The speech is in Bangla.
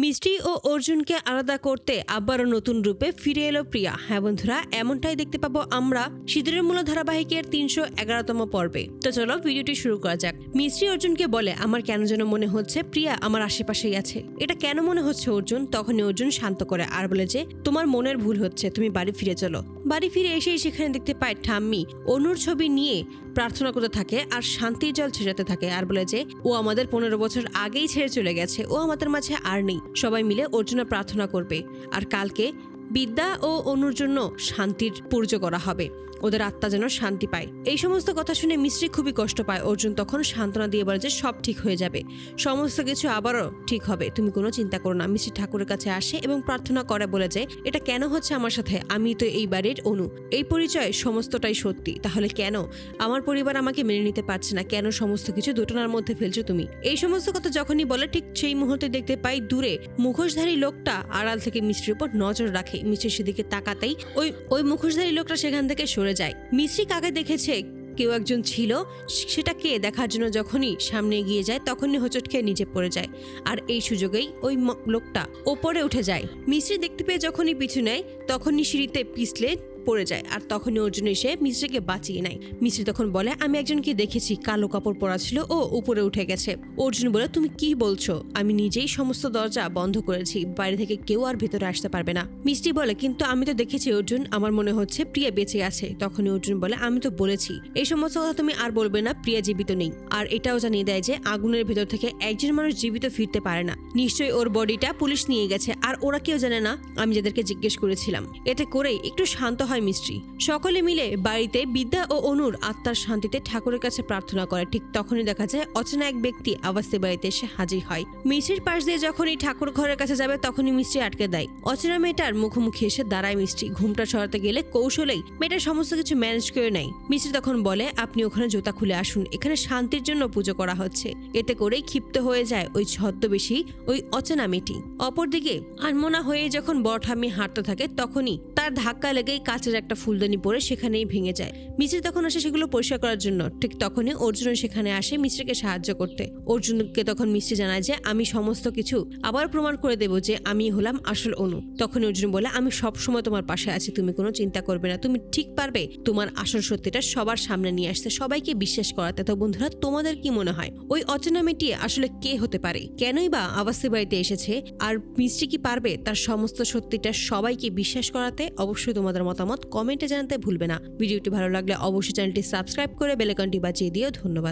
মিষ্টি ও অর্জুনকে আলাদা করতে আবারও নতুন রূপে ফিরে এলো প্রিয়া। হ্যাঁ বন্ধুরা, এমনটাই দেখতে পাবো আমরা সিঁদুরের মূল ধারাবাহিকের 311তম পর্বে। তো চলো ভিডিওটি শুরু করা যাক। মিষ্টি অর্জুনকে বলে, আমার কেন যেন মনে হচ্ছে প্রিয়া আমার আশেপাশেই আছে। এটা কেন মনে হচ্ছে অর্জুন? তখনই অর্জুন শান্ত করে আর বলে যে, তোমার মনের ভুল হচ্ছে, তুমি বাড়ি ফিরে চলো। বাড়ি ফিরে এসেই সেখানে দেখতে পায় ঠাম্মি অনুর ছবি নিয়ে প্রার্থনা করতে থাকে আর শান্তির জল ছেড়াতে থাকে আর বলে যে, ও আমাদের 15 বছর আগেই ছেড়ে চলে গেছে, ও আমাদের মাঝে আর নেই। সবাই মিলে অর্জুনের প্রার্থনা করবে আর কালকে বিদ্যা ও অনুর জন্য শান্তির পূজা করা হবে, ওদের আত্মা যেন শান্তি পায়। এই সমস্ত কথা শুনে মিষ্টি খুবই কষ্ট পায়। অর্জুন তখন সান্ত্বনা দিয়ে বলে যে সব ঠিক হয়ে যাবে, সমস্ত কিছু আবারও ঠিক হবে, তুমি কোনো চিন্তা করো না। মিষ্টি ঠাকুরের কাছে আসে এবং প্রার্থনা করে, বলে যে এটা কেন হচ্ছে আমার সাথে, আমি তো এই বাড়ির অনু, এই পরিচয় সমস্তটাই সত্যি, তাহলে কেন আমার পরিবার আমাকে মেনে নিতে পারছে না, কেন সমস্ত কিছু দুটোনার মধ্যে ফেলছো তুমি? এই সমস্ত কথা যখনই বলে ঠিক সেই মুহূর্তে দেখতে পাই দূরে মুখোশধারী লোকটা আড়াল থেকে মিষ্টির উপর নজর রাখে। মিষ্টির সেদিকে তাকাতেই ওই মুখোশধারী লোকটা সেখান থেকে সরে যায়। মিষ্টি কাকে দেখেছে কেউ একজন ছিল, সেটা কে দেখার জন্য যখনই সামনে এগিয়ে যায় তখনই হোঁচট খেয়ে নিচে পড়ে যায় আর এই সুযোগেই ওই লোকটা ওপরে উঠে যায়। মিষ্টি দেখতে পেয়ে যখনই পিছু নেয় তখনই সিঁড়িতে পিছলে পড়ে যায় আর তখনই অর্জুন এসে মিষ্টিকে বাঁচিয়ে নেয়। মিষ্টি তখন বলে, আমি একজনকে দেখেছি, কালো কাপড় পরা ছিল, ও উপরে উঠে গেছে। অর্জুন বলে, তুমি কি বলছো? আমি নিজেই সমস্ত দরজা বন্ধ করেছি, বাইরে থেকে কেউ আর ভেতরে আসতে পারবে না। মিষ্টি বলে, কিন্তু আমি তো দেখেছি অর্জুন, আমার মনে হচ্ছে প্রিয়া বেঁচে আছে। তখনই অর্জুন বলে, আমি তো বলেছি এই সমস্ত কথা তুমি আর বলবে না, প্রিয়া জীবিত নেই। আর এটাও জানিয়ে দেয় যে আগুনের ভেতর থেকে একজন মানুষ জীবিত ফিরতে পারে না, নিশ্চয়ই ওর বডিটা পুলিশ নিয়ে গেছে আর ওরা কেউ জানে না আমি যাদেরকে জিজ্ঞেস করেছিলাম। এতে করেই একটু শান্ত হয় মিষ্টি। সকলে মিলে বাড়িতে বিদ্যা ও অনুর আত্মার শান্তিতে ঠাকুরের কাছে প্রার্থনা করে। ঠিক তখনই দেখা যায় অচেনা এক ব্যক্তি আবাসে বাড়িতে এসে হাজির হয়। মিষ্টির পাশ দিয়ে যখনই ঠাকুর ঘরের কাছে যাবে তখনই মিষ্টি আটকে দেয়। অচেনা মেয়েটার মুখোমুখি এসে দাঁড়ায় মিষ্টি। ঘুমটা সরাতে গেলে কৌশলেই মেয়েটা সমস্ত কিছু ম্যানেজ করে নেয়। মিষ্টি তখন বলে, আপনি ওখানে জুতা খুলে আসুন, এখানে শান্তির জন্য পুজো করা হচ্ছে। এতে করেই ক্ষিপ্ত হয়ে যায় ওই ছদ্মবেশী ওই অচেনা মেয়েটি। অপরদিকে আনমনা হয়ে যখন বড় ঠাম্মি হাঁটতে থাকে তখনই তার ধাক্কা লেগেই কাচের একটা ফুলদানি পরে সেখানেই ভেঙে যায়। মিষ্টি তখন আসে সেগুলো পরিষ্কার করার জন্য। ঠিক তখনই অর্জুন সেখানে আসে মিষ্টিকে সাহায্য করতে। অর্জুনকে তখন মিষ্টি জানায় যে, আমি সমস্ত কিছু আবার প্রমাণ করে দেব যে আমি হলাম আসল অনু। তখন অর্জুন বলে, আমি সব সময় তোমার পাশে আছি, তুমি কোনো চিন্তা করবে না, তুমি ঠিক পারবে তোমার আসল সত্যিটা সবার সামনে নিয়ে আসতে, সবাইকে বিশ্বাস করাতে। তো বন্ধুরা, তোমাদের কি মনে হয় ওই অচেনা মেয়েটি আসলে কে হতে পারে, কেনই বা আবাসী বাড়িতে এসেছে, আর মিষ্টি কি পারবে তার সমস্ত সত্যিটা সবাইকে বিশ্বাস করাতে? অবশ্যই তোমাদের মতামত কমেন্টে জানাতে ভুলবে না। ভিডিওটি ভালো লাগলে অবশ্যই চ্যানেলটি সাবস্ক্রাইব করে বেল আইকনটি বাজিয়ে দিও। ধন্যবাদ।